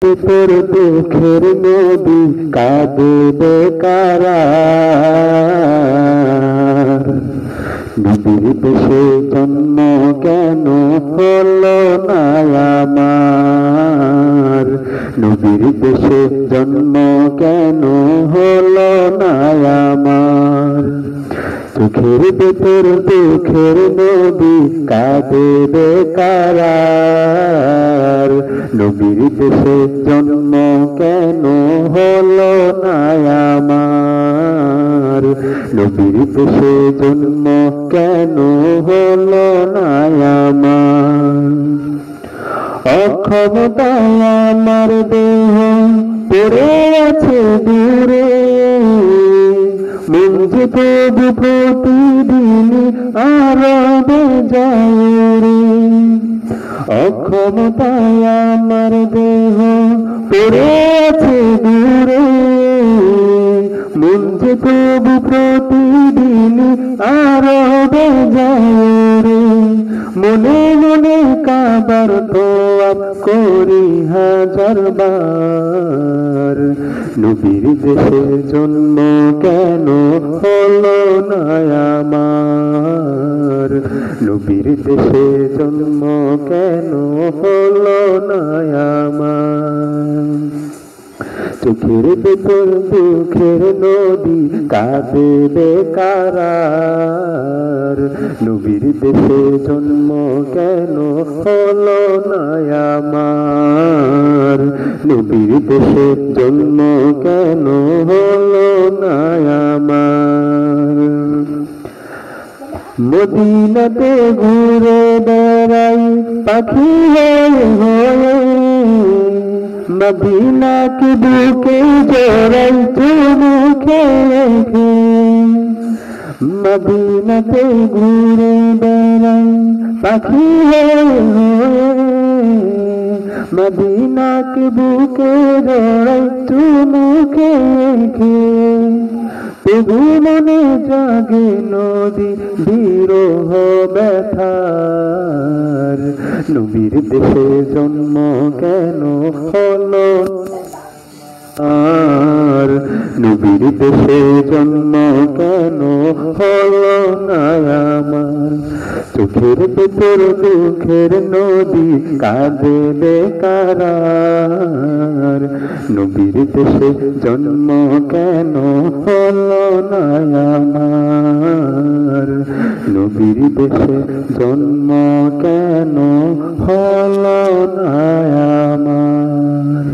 তোর দুঃখের নদী কাঁদবে কারা? নবীর দেশে জন্ম কেন হলো না আমার? নবীর দেশে জন্ম কেন হলো না আমার? চোখের ভেতর দুঃখের নদী কাঁদবে কারা? নবীর দেশে জন্ম কেন হলো না আমার? নবীর দেশে জন্ম কেন হলো না আমার? অক্ষমতায় আমার দেহ পড়ে আছে দূরে, মন যে তবু প্রতিদিন আরো যায় রে। অক্ষমতায় আমার দেহ পড়ে আছে দূরে, মন যে তবু প্রতিদিন আরো যায় রে। মনে মনে কাবার তোয়াব করি হাজার বার, নবীর দেশে জন্ম কেন হলো না আমার? নবীর দেশে জন্ম কেন হলো না আমার? চোখের ভেতর দুঃখের নদী কাঁদবে কারা? নবীর দেশে জন্ম কেন হলো না আমার? নবীর দেশে জন্ম কেন হলো না আমার? মদিনাতে ঘুরে বেড়াই পাখি হয়ে, মদিনাকে বুকে জড়াই চুমুকে রেখে। মদিনাতে ঘুরে বেড়াই পাখি হয়ে, মদিনাকে বুকে জড়াই চুমুকে রেখে। তবু মনে জাগে নদী বিরহ ব্যথার, নবীর দেশে জন্ম কেন হলো আর? নবীর দেশে জন্ম কেন হলো না আমার? চোখের ভেতর দুঃখের নদী কাঁদবে কারা? নবীর দেশে জন্ম কেন হলো না আমার? নবীর দেশে জন্ম কেন হলো না আমার?